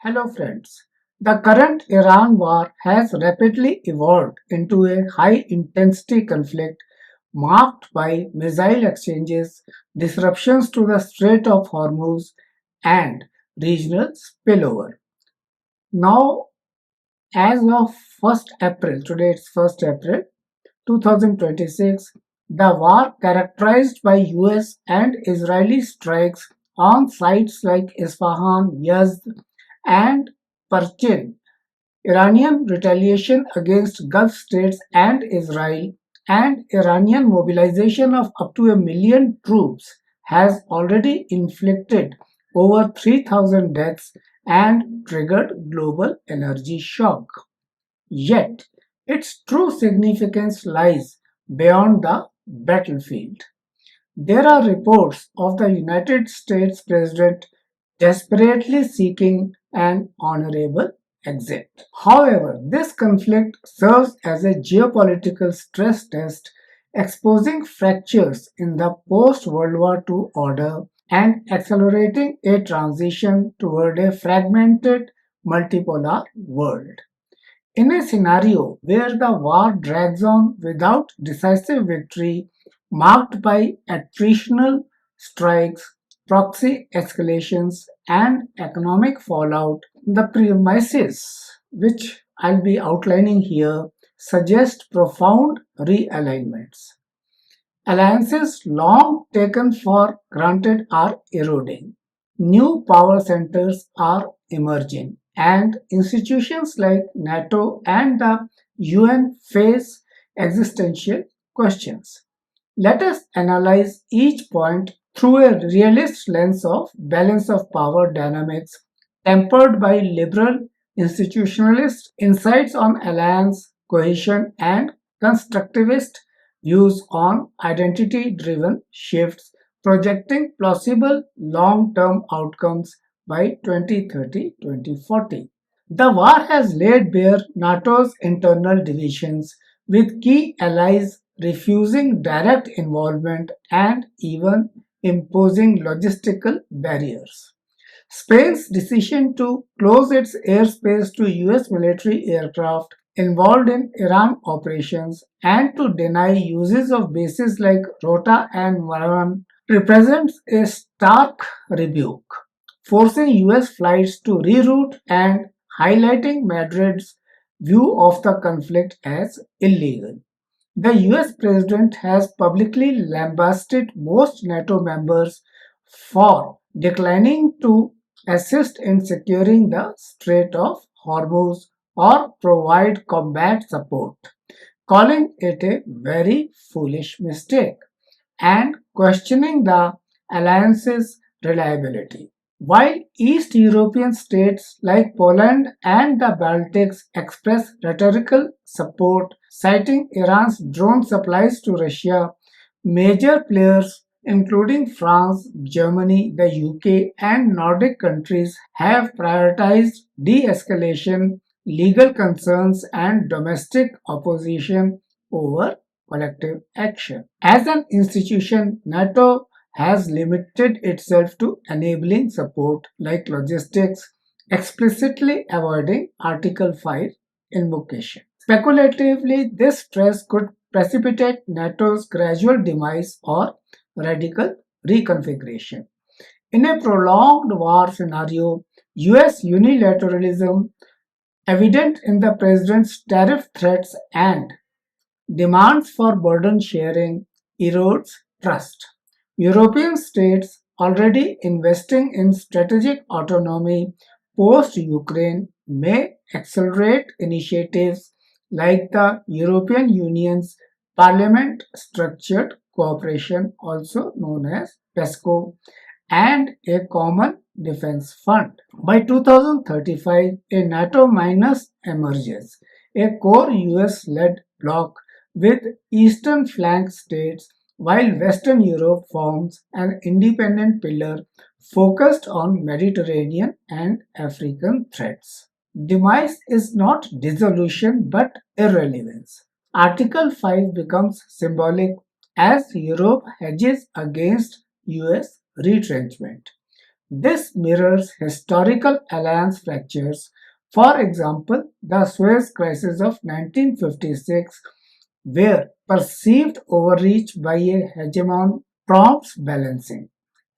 Hello friends. The current Iran war has rapidly evolved into a high-intensity conflict marked by missile exchanges, disruptions to the Strait of Hormuz, and regional spillover. Now, as of 1st April, today it's 1st April 2026, the war characterized by US and Israeli strikes on sites like Isfahan, Yazd, and Parchin, Iranian retaliation against Gulf states and Israel, and Iranian mobilization of up to a million troops has already inflicted over 3,000 deaths and triggered global energy shock. Yet, its true significance lies beyond the battlefield. There are reports of the United States President desperately seeking an honorable exit. However, this conflict serves as a geopolitical stress test, exposing fractures in the post World War II order and accelerating a transition toward a fragmented multipolar world. In a scenario where the war drags on without decisive victory, marked by attritional strikes, proxy escalations, and economic fallout, the premises which I'll be outlining here suggest profound realignments. Alliances long taken for granted are eroding. New power centers are emerging, and institutions like NATO and the UN face existential questions. Let us analyze each point through a realist lens of balance of power dynamics, tempered by liberal institutionalist insights on alliance, cohesion, and constructivist views on identity driven shifts, projecting plausible long term outcomes by 2030 2040. The war has laid bare NATO's internal divisions, with key allies refusing direct involvement and even imposing logistical barriers. Spain's decision to close its airspace to US military aircraft involved in Iran operations and to deny uses of bases like Rota and Maran represents a stark rebuke, forcing US flights to reroute and highlighting Madrid's view of the conflict as illegal. The US president has publicly lambasted most NATO members for declining to assist in securing the Strait of Hormuz or provide combat support, calling it a very foolish mistake and questioning the alliance's reliability. While East European states like Poland and the Baltics express rhetorical support, citing Iran's drone supplies to Russia, major players including France, Germany, the UK, and Nordic countries have prioritized de escalation, legal concerns, and domestic opposition over collective action. As an institution, NATO has limited itself to enabling support like logistics, explicitly avoiding Article 5 invocation. Speculatively, this stress could precipitate NATO's gradual demise or radical reconfiguration. In a prolonged war scenario, US unilateralism, evident in the president's tariff threats and demands for burden sharing, erodes trust. European states already investing in strategic autonomy post Ukraine may accelerate initiatives like the European Union's Parliament Structured Cooperation, also known as PESCO, and a Common Defense Fund. By 2035, a NATO minus emerges, a core US led bloc with eastern flank states, while Western Europe forms an independent pillar focused on Mediterranean and African threats. Demise is not dissolution but irrelevance. Article 5 becomes symbolic as Europe hedges against US retrenchment. This mirrors historical alliance fractures. For example, the Suez Crisis of 1956, where perceived overreach by a hegemon prompts balancing.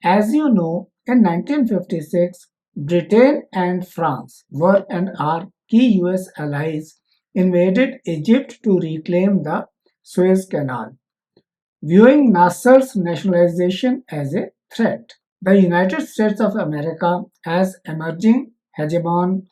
As you know, in 1956, Britain and France were and are key US allies invaded Egypt to reclaim the Suez Canal, viewing Nasser's nationalization as a threat. The United States of America, as emerging hegemon,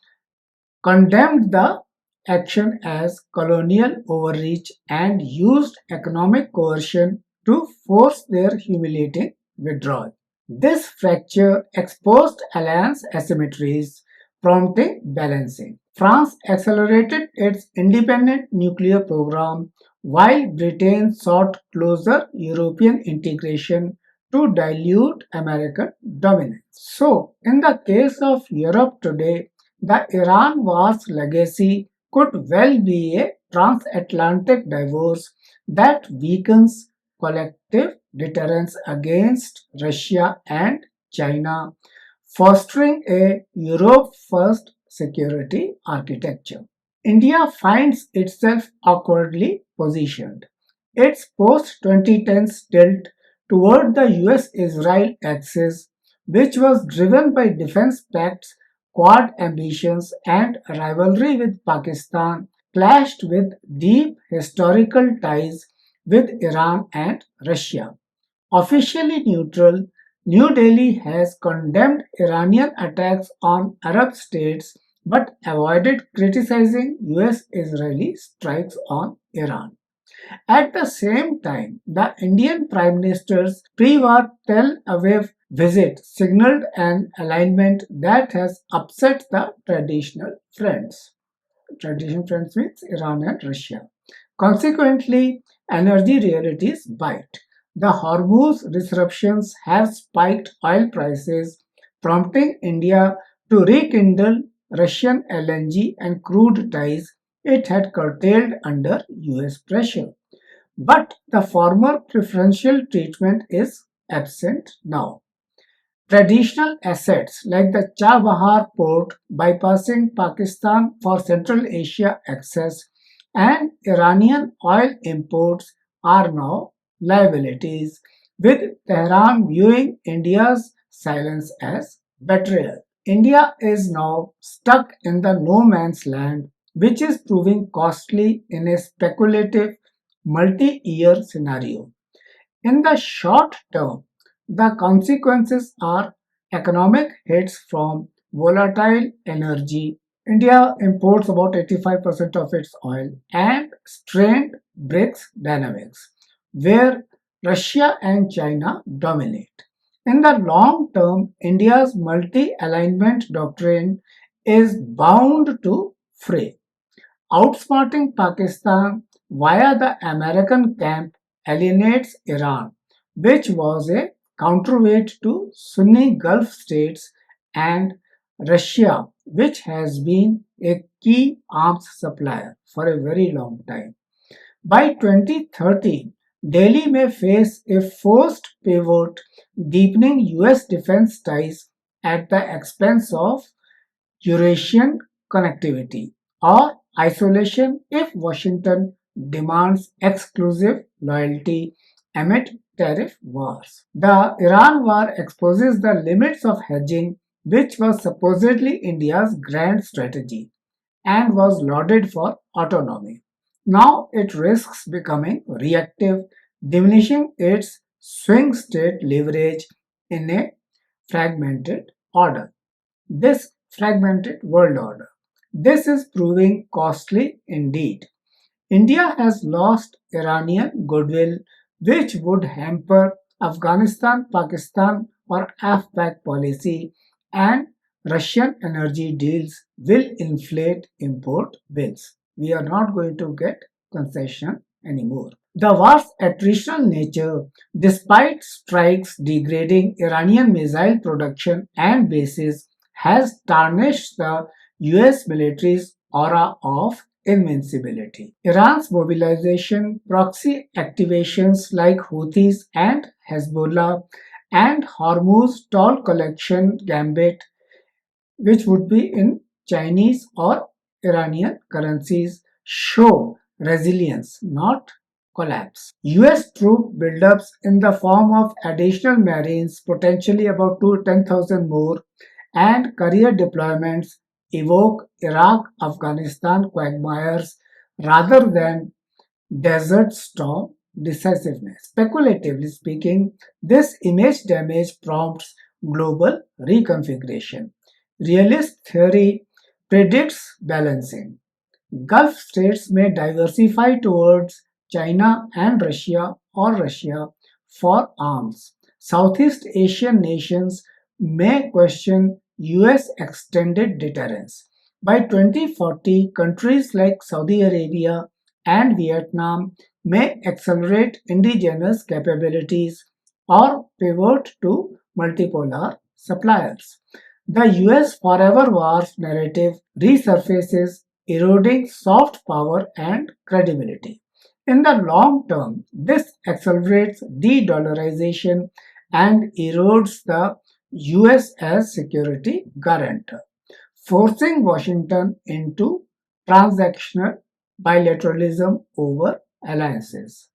condemned the action as colonial overreach and used economic coercion to force their humiliating withdrawal. This fracture exposed alliance asymmetries, prompting balancing. France accelerated its independent nuclear program while Britain sought closer European integration to dilute American dominance. So, in the case of Europe today, the Iran war's legacy could well be a transatlantic divorce that weakens collective deterrence against Russia and China, fostering a Europe first security architecture. India finds itself awkwardly positioned. Its post 2010s tilt toward the US Israel axis, which was driven by defense pacts, Quad ambitions, and rivalry with Pakistan, clashed with deep historical ties with Iran and Russia. Officially neutral, New Delhi has condemned Iranian attacks on Arab states but avoided criticizing US Israeli strikes on Iran. At the same time, the Indian Prime Minister's pre-war Tel Aviv visit signaled an alignment that has upset the traditional friends. Traditional friends means Iran and Russia. Consequently, energy realities bite. The Hormuz disruptions have spiked oil prices, prompting India to rekindle Russian LNG and crude ties it had curtailed under US pressure. But the former preferential treatment is absent now. Traditional assets like the Chabahar port bypassing Pakistan for Central Asia access and Iranian oil imports are now liabilities, with Tehran viewing India's silence as betrayal. India is now stuck in the no man's land, which is proving costly in a speculative multi year scenario. In the short term, the consequences are economic hits from volatile energy. India imports about 85% of its oil and strained BRICS dynamics, where Russia and China dominate. In the long term, India's multi alignment doctrine is bound to fray. Outsmarting Pakistan via the American camp alienates Iran, which was a counterweight to Sunni Gulf states, and Russia, which has been a key arms supplier for a very long time. By 2030, Delhi may face a forced pivot, deepening US defense ties at the expense of Eurasian connectivity, or isolation if Washington demands exclusive loyalty amid tariff wars. The Iran war exposes the limits of hedging, which was supposedly India's grand strategy and was lauded for autonomy. Now it risks becoming reactive, diminishing its swing state leverage in a fragmented order. This fragmented world order. This is proving costly indeed. India has lost Iranian goodwill, which would hamper Afghanistan, Pakistan, or AFPAC policy, and Russian energy deals will inflate import bills. We are not going to get concession anymore. The war's attritional nature, despite strikes degrading Iranian missile production and bases, has tarnished the US military's aura of invincibility. Iran's mobilization, proxy activations like Houthis and Hezbollah, and Hormuz toll collection gambit, which would be in Chinese or Iranian currencies, show resilience, not collapse. US troop buildups in the form of additional Marines, potentially about 10,000 more, and career deployments evoke Iraq Afghanistan quagmires rather than Desert Storm decisiveness. Speculatively speaking, this image damage prompts global reconfiguration. Realist theory predicts balancing. Gulf states may diversify towards China and Russia or Russia for arms. Southeast Asian nations may question US extended deterrence. By 2040, countries like Saudi Arabia and Vietnam may accelerate indigenous capabilities or pivot to multipolar suppliers. The US forever wars narrative resurfaces, eroding soft power and credibility. In the long term, this accelerates de-dollarization and erodes the US as security guarantor, forcing Washington into transactional bilateralism over alliances.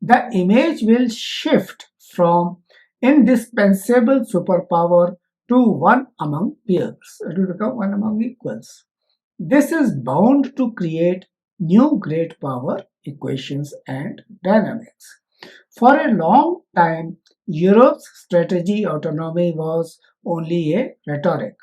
The image will shift from indispensable superpower to one among peers. It will become one among equals. This is bound to create new great power equations and dynamics. For a long time, Europe's strategy autonomy was only a rhetoric,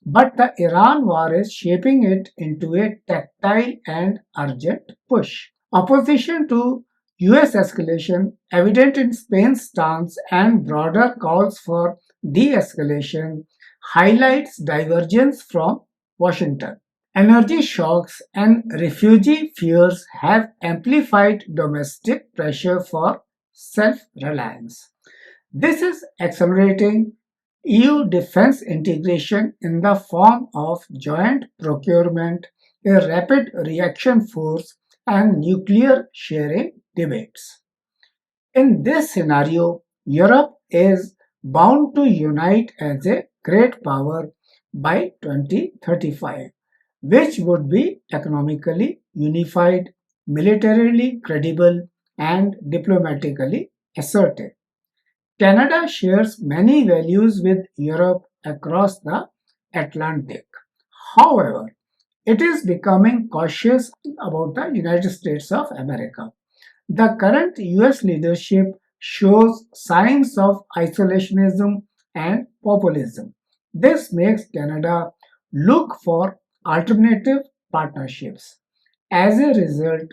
but the Iran war is shaping it into a tactile and urgent push. Opposition to US escalation, evident in Spain's stance and broader calls for de escalation, highlights divergence from Washington. Energy shocks and refugee fears have amplified domestic pressure for self reliance. This is accelerating EU defense integration in the form of joint procurement, a rapid reaction force, and nuclear sharing debates. In this scenario, Europe is bound to unite as a great power by 2035, which would be economically unified, militarily credible, and diplomatically assertive. Canada shares many values with Europe across the Atlantic. However, it is becoming cautious about the United States of America. The current US leadership shows signs of isolationism and populism. This makes Canada look for alternative partnerships. As a result,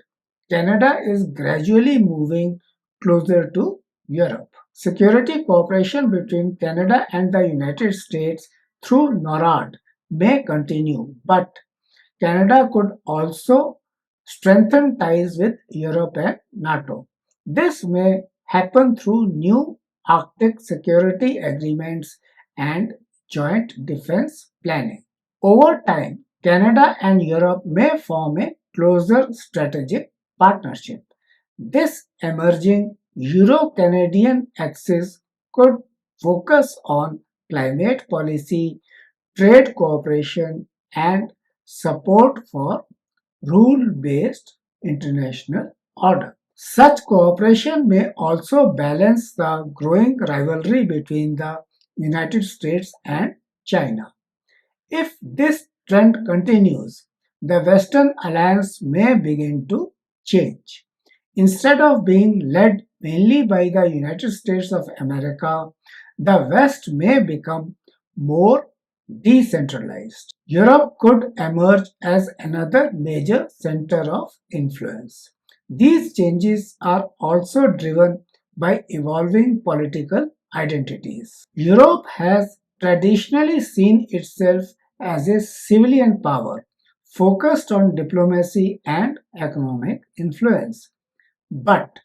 Canada is gradually moving closer to Europe. Security cooperation between Canada and the United States through NORAD may continue, but Canada could also strengthen ties with Europe and NATO. This may happen through new Arctic security agreements and joint defense planning. Over time, Canada and Europe may form a closer strategic partnership. This emerging Euro Canadian axis could focus on climate policy, trade cooperation, and support for rule based international order. Such cooperation may also balance the growing rivalry between the United States and China. If this trend continues, the Western alliance may begin to change. Instead of being led mainly by the United States of America, the West may become more decentralized. Europe could emerge as another major center of influence. These changes are also driven by evolving political identities. Europe has traditionally seen itself as a civilian power focused on diplomacy and economic influence. But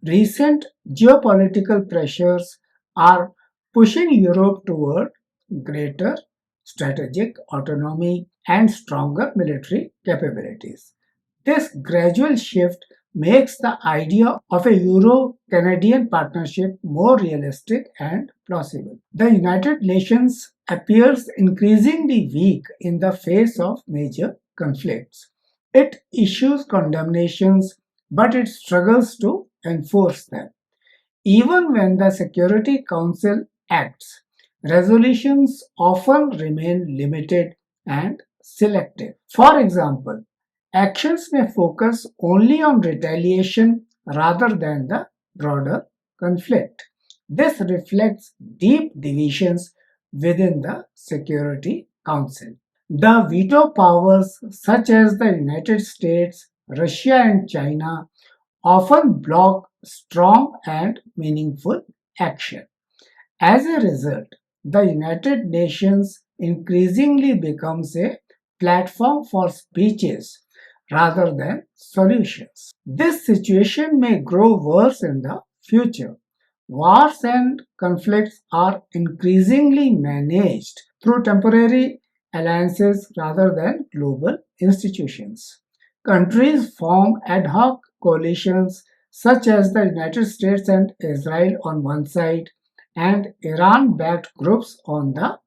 recent geopolitical pressures are pushing Europe toward greater strategic autonomy and stronger military capabilities. This gradual shift makes the idea of a Euro Canadian partnership more realistic and plausible. The United Nations appears increasingly weak in the face of major conflicts. It issues condemnations, but it struggles to enforce them. Even when the Security Council acts, resolutions often remain limited and selective. For example, actions may focus only on retaliation rather than the broader conflict. This reflects deep divisions within the Security Council. The veto powers, such as the United States, Russia, and China, often block strong and meaningful action. As a result, the United Nations increasingly becomes a platform for speeches rather than solutions. This situation may grow worse in the future. Wars and conflicts are increasingly managed through temporary alliances rather than global institutions. Countries form ad hoc coalitions such as the United States and Israel on one side and Iran backed groups on the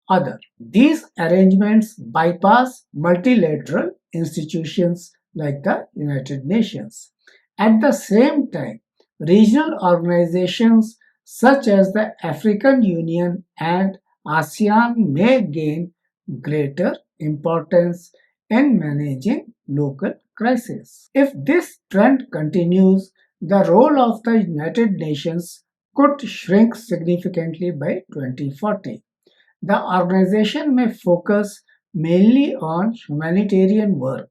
other. These arrangements bypass multilateral institutions like the United Nations. At the same time, regional organizations such as the African Union and ASEAN may gain greater importance in managing local crises. If this trend continues, the role of the United Nations could shrink significantly by 2040. The organization may focus mainly on humanitarian work,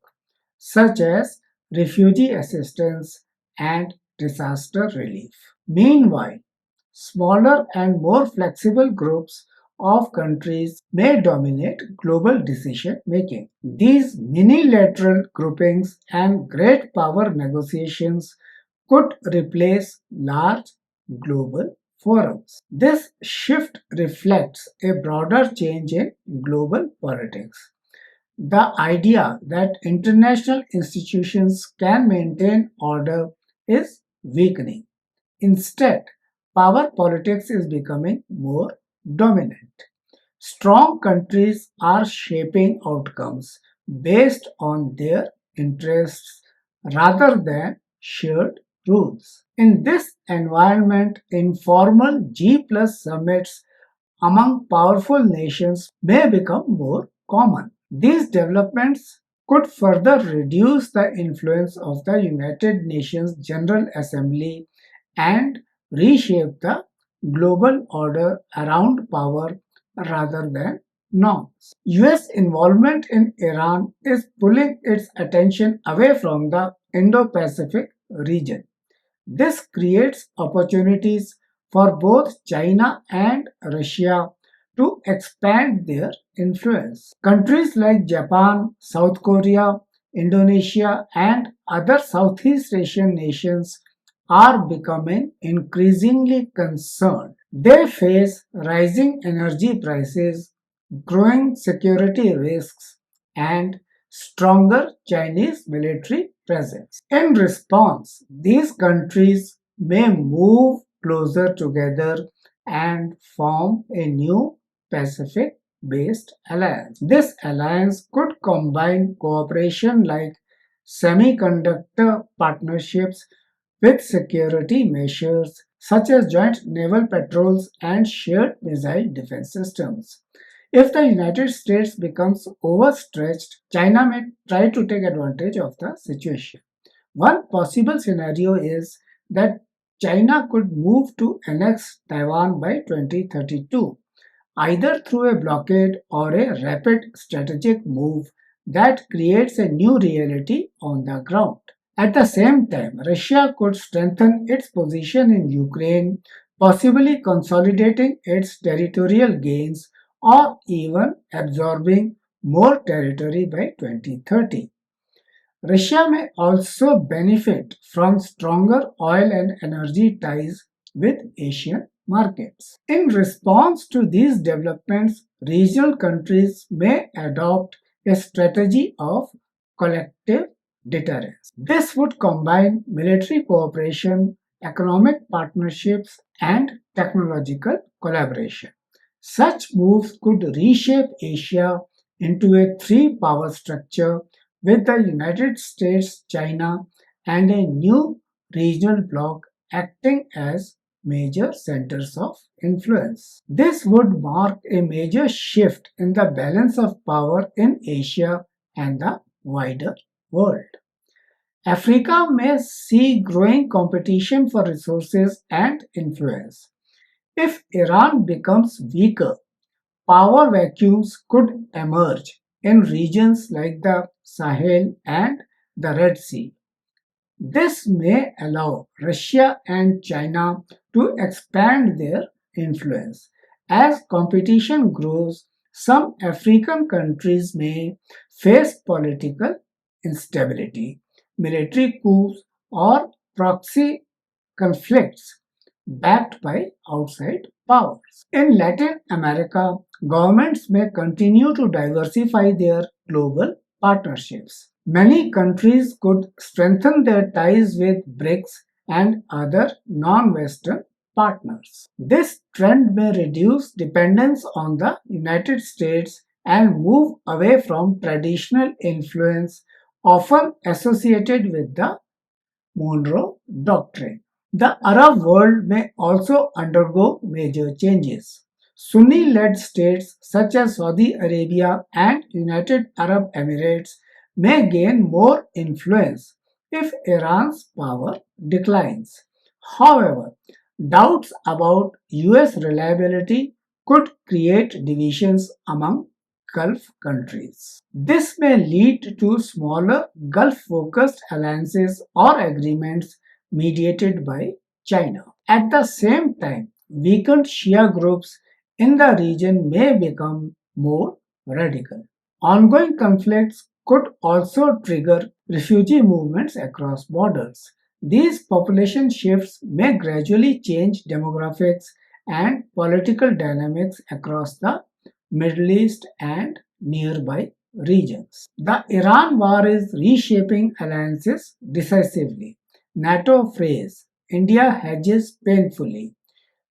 such as refugee assistance and disaster relief. Meanwhile, smaller and more flexible groups of countries may dominate global decision making. These minilateral groupings and great power negotiations could replace large global forums. This shift reflects a broader change in global politics. The idea that international institutions can maintain order is weakening. Instead, power politics is becoming more dominant. Strong countries are shaping outcomes based on their interests rather than shared rules. In this environment, informal G plus summits among powerful nations may become more common. These developments could further reduce the influence of the United Nations General Assembly and reshape the global order around power rather than norms. US involvement in Iran is pulling its attention away from the Indo Pacific region. This creates opportunities for both China and Russia to expand their influence. Countries like Japan, South Korea, Indonesia, and other Southeast Asian nations are becoming increasingly concerned. They face rising energy prices, growing security risks, and stronger Chinese military presence. In response, these countries may move closer together and form a new Pacific based alliance. This alliance could combine cooperation like semiconductor partnerships with security measures such as joint naval patrols and shared missile defense systems. If the United States becomes overstretched, China may try to take advantage of the situation. One possible scenario is that China could move to annex Taiwan by 2032, either through a blockade or a rapid strategic move that creates a new reality on the ground. At the same time, Russia could strengthen its position in Ukraine, possibly consolidating its territorial gains or even absorbing more territory by 2030. Russia may also benefit from stronger oil and energy ties with Asian markets. In response to these developments, regional countries may adopt a strategy of collective deterrence. This would combine military cooperation, economic partnerships, and technological collaboration. Such moves could reshape Asia into a three power structure with the United States, China, and a new regional bloc acting as major centers of influence. This would mark a major shift in the balance of power in Asia and the wider world. Africa may see growing competition for resources and influence. If Iran becomes weaker, power vacuums could emerge in regions like the Sahel and the Red Sea. This may allow Russia and China to expand their influence. As competition grows, some African countries may face political instability, military coups, or proxy conflicts backed by outside powers. In Latin America, governments may continue to diversify their global partnerships. Many countries could strengthen their ties with BRICS and other non Western partners. This trend may reduce dependence on the United States and move away from traditional influence often associated with the Monroe Doctrine. The Arab world may also undergo major changes. Sunni led states such as Saudi Arabia and United Arab Emirates may gain more influence if Iran's power declines. However, doubts about US reliability could create divisions among Gulf countries. This may lead to smaller Gulf focused alliances or agreements mediated by China. At the same time, weakened Shia groups in the region may become more radical. Ongoing conflicts could also trigger refugee movements across borders. These population shifts may gradually change demographics and political dynamics across the Middle East and nearby regions. The Iran war is reshaping alliances decisively. NATO frays, India hedges painfully,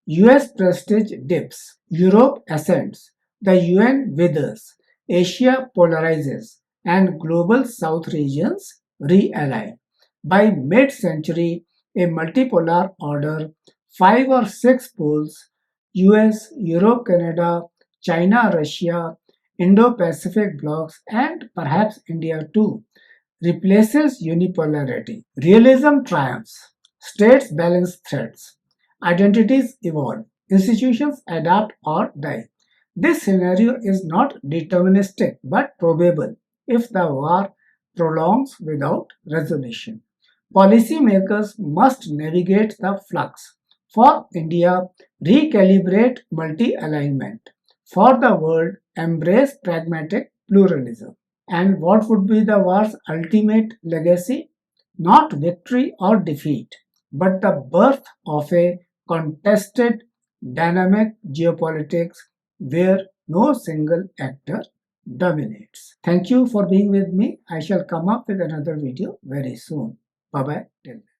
US prestige dips, Europe ascends, the UN withers, Asia polarizes, and global South regions realign. By mid century, a multipolar order, five or six poles US, Europe, Canada, China, Russia, Indo Pacific blocs, and perhaps India too replaces unipolarity. Realism triumphs. States balance threats. Identities evolve. Institutions adapt or die. This scenario is not deterministic but probable if the war prolongs without resolution. Policymakers must navigate the flux. For India, recalibrate multi alignment. For the world, embrace pragmatic pluralism. And what would be the war's ultimate legacy? Not victory or defeat, but the birth of a contested, dynamic geopolitics where no single actor dominates. Thank you for being with me. I shall come up with another video very soon. Bye bye. Till then.